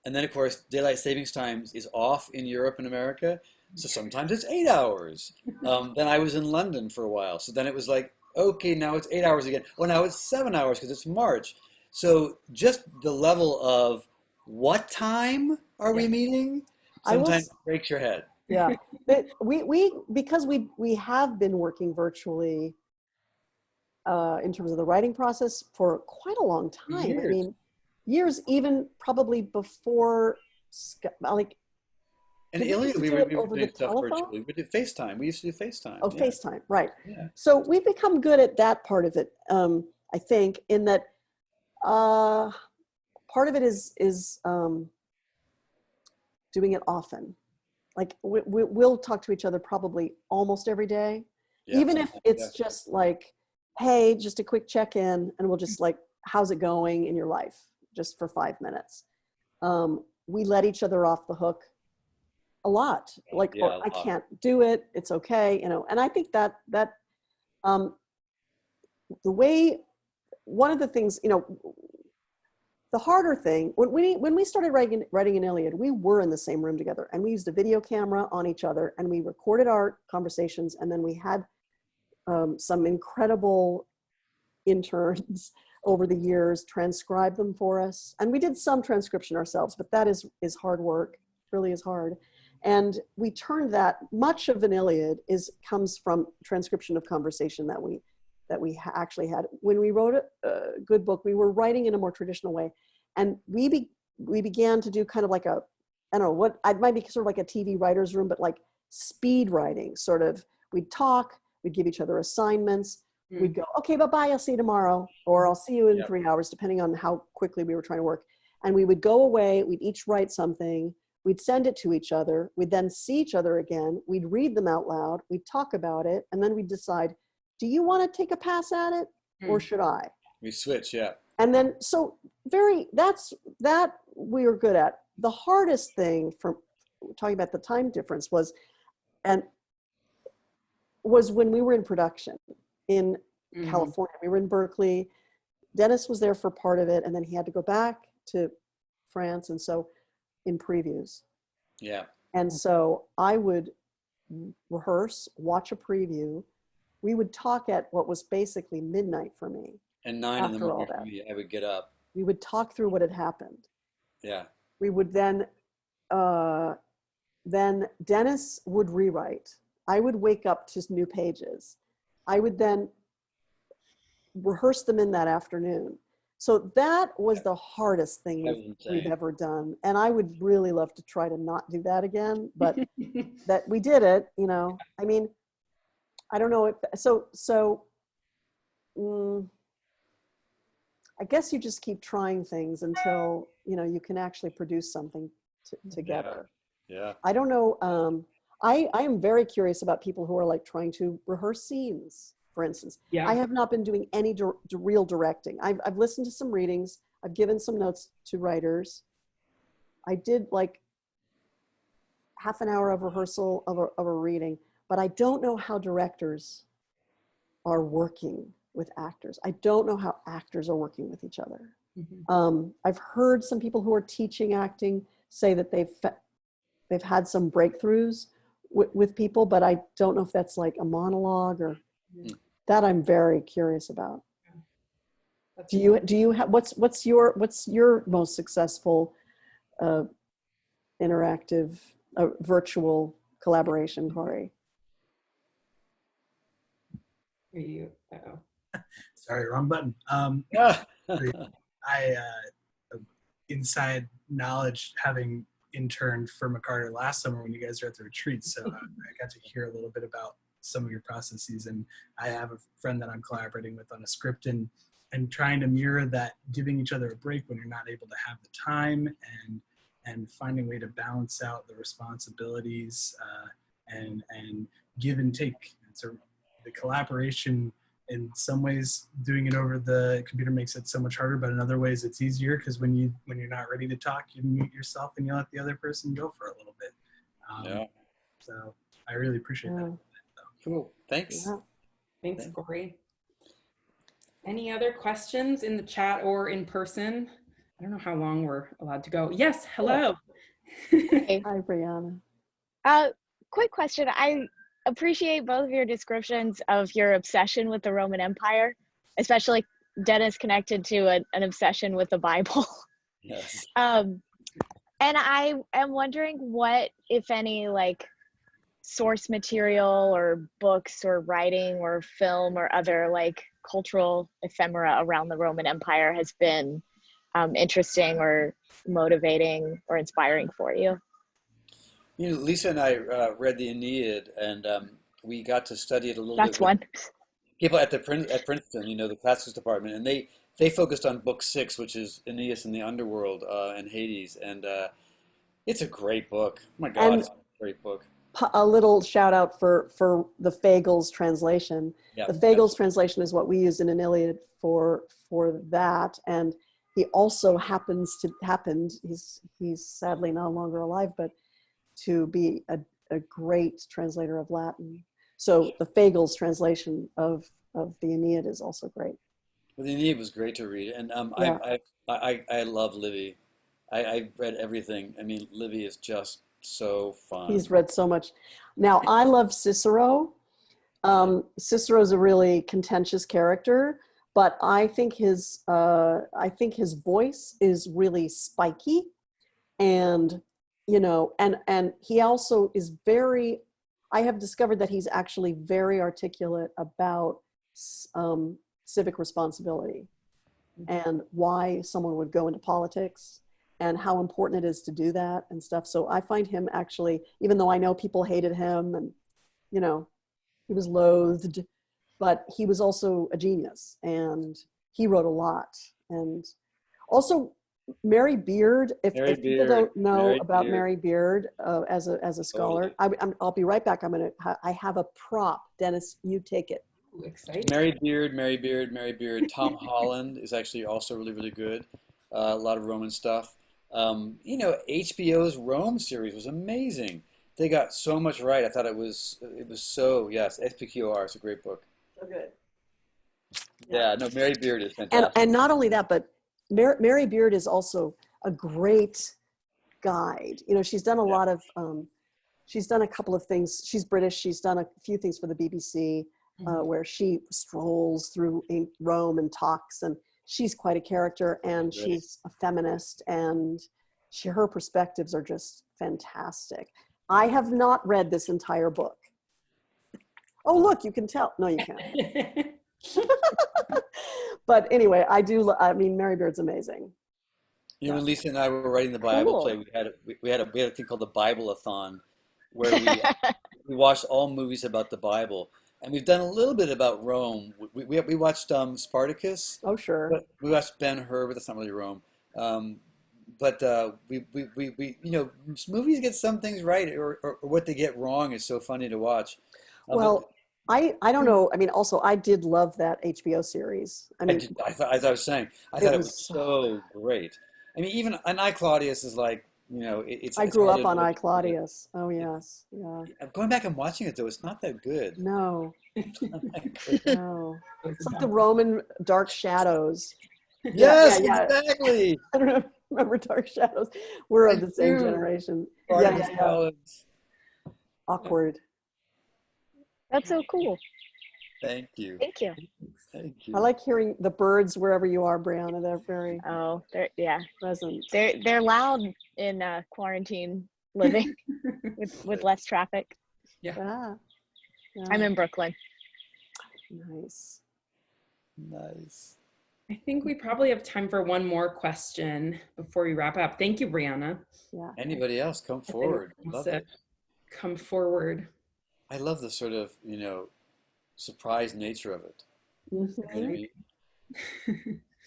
And then of course daylight savings time is off in Europe and America, so sometimes it's 8 hours. Then I was in London for a while, so then it was like, okay, now it's 8 hours again. Oh, now it's 7 hours because it's March. So just the level of what time are we meeting sometimes breaks your head. Yeah, but because we have been working virtually in terms of the writing process for quite a long time. Years. I mean, years, even probably before, like. And Iliad, we were doing stuff virtually. We did FaceTime. We used to do FaceTime. Oh, yeah. FaceTime, right. Yeah. So we've become good at that part of it, I think, in that part of it is doing it often. Like we'll talk to each other probably almost every day, even if it's just like, hey, just a quick check-in, and we'll just like, how's it going in your life, just for 5 minutes. We let each other off the hook a lot, like, or I can't do it, it's okay, and I think that the way, one of the things, the harder thing, when we started writing an Iliad, we were in the same room together, and we used a video camera on each other, and we recorded our conversations, and then we had some incredible interns over the years transcribe them for us. And we did some transcription ourselves, but that is hard work, really is hard. And we turned that, much of an Iliad comes from transcription of conversation that we actually had. When we wrote a good book, we were writing in a more traditional way. And we began to do kind of like I don't know what, it might be sort of like a TV writer's room, but like speed writing, sort of. We'd talk, we'd give each other assignments. We'd go, okay, bye-bye, I'll see you tomorrow. Or I'll see you in 3 hours, depending on how quickly we were trying to work. And we would go away, we'd each write something, we'd send it to each other, we'd then see each other again, we'd read them out loud, we'd talk about it, and then we'd decide, do you want to take a pass at it, or should I? We switch, yeah. And then, so that we were good at. The hardest thing, from talking about the time difference, was when we were in production in California. We were in Berkeley. Denis was there for part of it, and then he had to go back to France, and so in previews. Yeah. And so I would rehearse, watch a preview. We would talk at what was basically midnight for me. And 9 in the morning for me, I would get up. We would talk through what had happened. Yeah. We would then Denis would rewrite. I would wake up to new pages. I would then rehearse them in that afternoon. So that was the hardest thing we've ever done. And I would really love to try to not do that again, but that we did it, I mean, I don't know if, I guess you just keep trying things until, you can actually produce something together. Yeah. I don't know. I am very curious about people who are like trying to rehearse scenes, for instance. Yeah. I have not been doing any real directing. I've listened to some readings. I've given some notes to writers. I did like half an hour of rehearsal of a reading, but I don't know how directors are working with actors. I don't know how actors are working with each other. Mm-hmm. I've heard some people who are teaching acting say that they've had some breakthroughs with people, but I don't know if that's like a monologue or that. I'm very curious about. Do you have what's your most successful interactive virtual collaboration, Corey? Sorry, wrong button. I inside knowledge, having interned for McCarter last summer when you guys were at the retreat, so I got to hear a little bit about some of your processes. And I have a friend that I'm collaborating with on a script, and trying to mirror that, giving each other a break when you're not able to have the time, and finding a way to balance out the responsibilities and give and take. And so the collaboration, in some ways, doing it over the computer makes it so much harder, but in other ways it's easier because when you're not ready to talk, you mute yourself and you let the other person go for a little bit. So I really appreciate that. Cool. Thanks. Yeah. Thanks, Corey. Any other questions in the chat or in person? I don't know how long we're allowed to go. Yes, hello. Hey. Hi, Brianna. Quick question. I appreciate both of your descriptions of your obsession with the Roman Empire, especially Denis connected to an obsession with the Bible. Yes. And I am wondering what, if any, like source material or books or writing or film or other like cultural ephemera around the Roman Empire has been interesting or motivating or inspiring for you. You know, Lisa and I read the Aeneid, and we got to study it a little That's bit with one. people at Princeton, you know, the classics department, and they focused on book 6, which is Aeneas in the Underworld and Hades, and it's a great book. Oh my God, And it's a great book. a little shout out for the Fagles translation. Yeah, The Fagles translation is what we used in an Iliad for that, and he also happened. He's sadly no longer alive, but to be a great translator of Latin. So the Fagles translation of the Aeneid is also great. Well, the Aeneid was great to read, and Yeah. I love Livy. I read everything. I mean, Livy is just so fun. He's read so much. Now, I love Cicero. Cicero's a really contentious character, but I think his voice is really spiky, and you know, and he also is very. I have discovered that he's actually very articulate about civic responsibility and why someone would go into politics and how important it is to do that and stuff. So I find him actually, even though I know people hated him and, you know, he was loathed, but he was also a genius and he wrote a lot. And also Mary Beard, if people don't know about Mary Beard as a scholar, totally. I'll be right back. I have a prop. Denis, you take it. Exciting. Mary Beard. Tom Holland is actually also really, really good. A lot of Roman stuff. You know, HBO's Rome series was amazing. They got so much right. I thought it was so, yes, SPQR is a great book. So good. Yeah, no, Mary Beard is fantastic. And not only that, but Mary Beard is also a great guide. You know, she's done a lot of, she's done a couple of things. She's British. She's done a few things for the BBC where she strolls through Rome and talks, and she's quite a character, and she's a feminist, and her perspectives are just fantastic. I have not read this entire book. Oh, look, you can tell. No, you can't. But anyway, I mean, Mary Beard's amazing. You know, when Lisa and I were writing the Bible play, we had a thing called the Bible-a-thon, where we watched all movies about the Bible, and we've done a little bit about Rome. We watched Spartacus. Oh, sure. But we watched Ben-Hur, but that's not really Rome. But we you know, movies get some things right, or what they get wrong is so funny to watch. Well, I don't know. I mean, also, I did love that HBO series. I mean, as I was saying, I thought it was so great. I mean, even an I, Claudius is like, you know, I grew up on I, Claudius. Oh, yes. Yeah. Going back and watching it, though, it's not that good. No. It's not that good. No. It's like the Roman Dark Shadows. Yes, exactly. I don't remember Dark Shadows. We're of the same generation. Yeah. Awkward. That's so cool. Thank you. Thank you. Thank you. I like hearing the birds wherever you are, Brianna. They're very they're present. They're loud in quarantine living with less traffic. Yeah. I'm in Brooklyn. Nice. I think we probably have time for one more question before we wrap up. Thank you, Brianna. Yeah. Anybody else? Come forward. Love it. Come forward. I love the sort of, you know, surprise nature of it. Mm-hmm.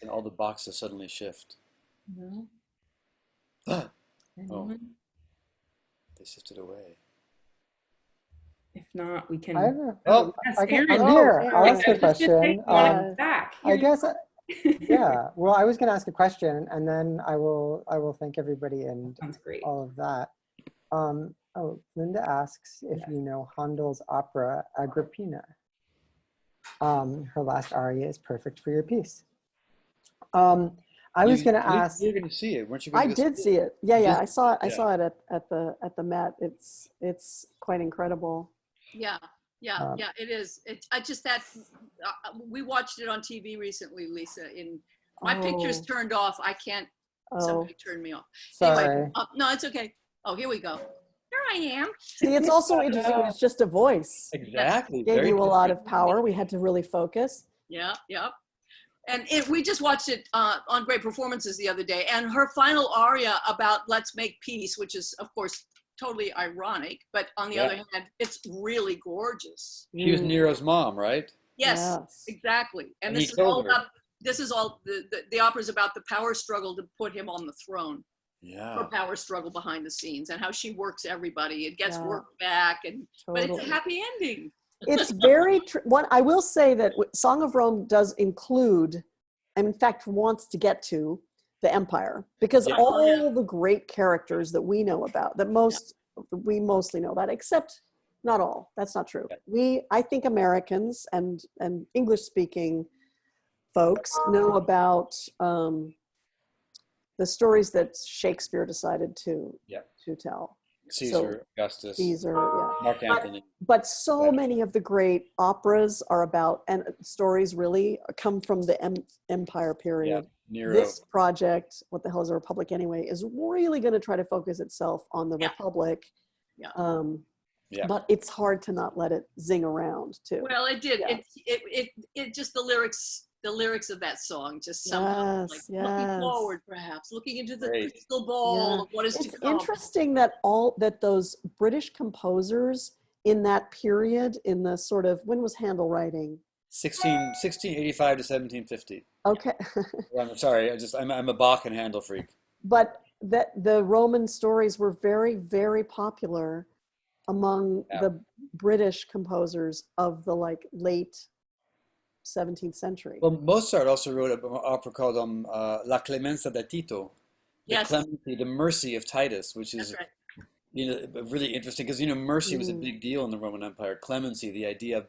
And all the boxes suddenly shift. No. Anyone? They shifted away. If not, we can. I have a, Oh, Yes, I'm Aaron. here. I'll Aaron. ask a question. Back. I guess, yeah. Well, I was going to ask a question, and then I will thank everybody and Sounds great. all of that. Oh, Linda asks if you know Handel's opera Agrippina. Her last aria is perfect for your piece. I was going to ask. You're going to see it, weren't you? I did see it. Yeah. I saw it. I Yeah. saw it at the Met. It's quite incredible. Yeah, it is. I just that we watched it on TV recently, Lisa. In my picture's turned off. I can't. Somebody turned me off. Sorry. Anyway, no, it's okay. Oh, here we go. Here I am. See, it's also interesting. It's just a voice. Exactly. It gave you a lot of power. We had to really focus. Yeah. And we just watched it on Great Performances the other day, and her final aria about "Let's make peace," which is, of course, totally ironic, but on the other hand, it's really gorgeous. She was Nero's mom, right? Yes. Exactly. And this is all about. This is all the opera's about the power struggle to put him on the throne. Yeah. Her power struggle behind the scenes and how she works everybody. It gets worked back, but it's a happy ending. It's very what I will say that Song of Rome does include, and in fact wants to get to, the empire, because all the great characters that we know about, that we mostly know about, except not all. That's not true. I think Americans and English speaking folks know about the stories that Shakespeare decided to tell. Caesar, Augustus, Mark Antony. But so many of the great operas are about, and stories really come from the empire period. Nero. This project, What the Hell is a Republic Anyway, is really going to try to focus itself on the Republic. But it's hard to not let it zing around too. Well, it did. It just the lyrics of that song just somehow looking forward, perhaps looking into the crystal ball of what is to come. It's interesting that those British composers in that period, in the sort of, when was Handel writing? 1685 to 1750. Okay. I'm sorry, I'm a Bach and Handel freak. But the Roman stories were very, very popular among the British composers of the late 17th century. Well, Mozart also wrote an opera called La Clemenza da Tito, the clemency, the mercy of Titus, which is really interesting because mercy was a big deal in the Roman Empire. Clemency, the idea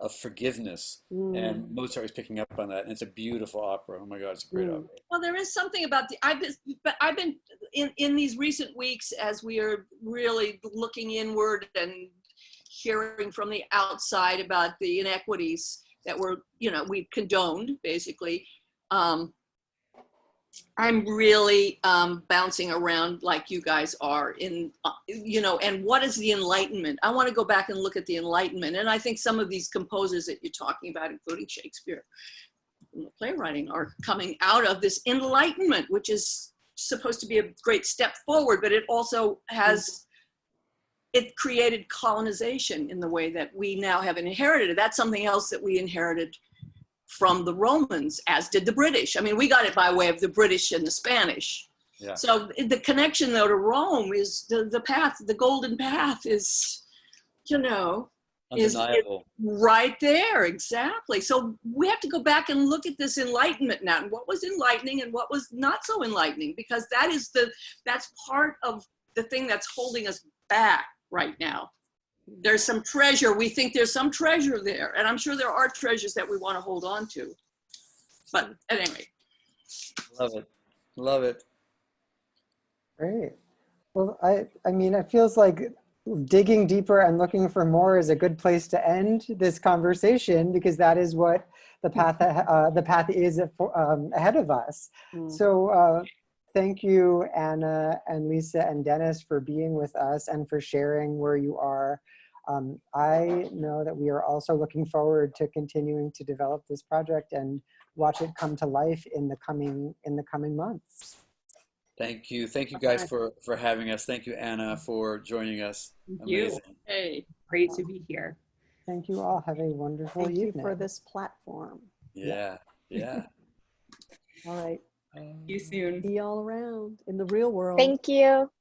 of forgiveness, and Mozart was picking up on that, and it's a beautiful opera. Oh my God, it's a great opera. Well, there is something about I've been in these recent weeks as we are really looking inward and hearing from the outside about the inequities that we condoned, basically. I'm really bouncing around like you guys are and what is the Enlightenment? I want to go back and look at the Enlightenment. And I think some of these composers that you're talking about, including Shakespeare, playwriting, are coming out of this Enlightenment, which is supposed to be a great step forward, but it also it created colonization in the way that we now have inherited it. That's something else that we inherited from the Romans, as did the British. I mean, we got it by way of the British and the Spanish. Yeah. So the connection, though, to Rome is the path, the golden path is, undeniable. Is right there, exactly. So we have to go back and look at this Enlightenment now, and what was enlightening and what was not so enlightening, because that's part of the thing that's holding us back right now. There's some treasure. We think there's some treasure there. And I'm sure there are treasures that we want to hold on to. But at any rate. Love it. Love it. Great. Well, I mean, it feels like digging deeper and looking for more is a good place to end this conversation, because that is what the path is ahead of us. So thank you, Anna and Lisa and Dennis, for being with us and for sharing where you are. I know that we are also looking forward to continuing to develop this project and watch it come to life in the coming months. Thank you guys for having us. Thank you, Anna, for joining us. Thank Amazing. you. Hey, great to be here. Thank you all. Have a wonderful evening. Thank you for this platform. Yeah. All right. See you soon. Be all around in the real world. Thank you.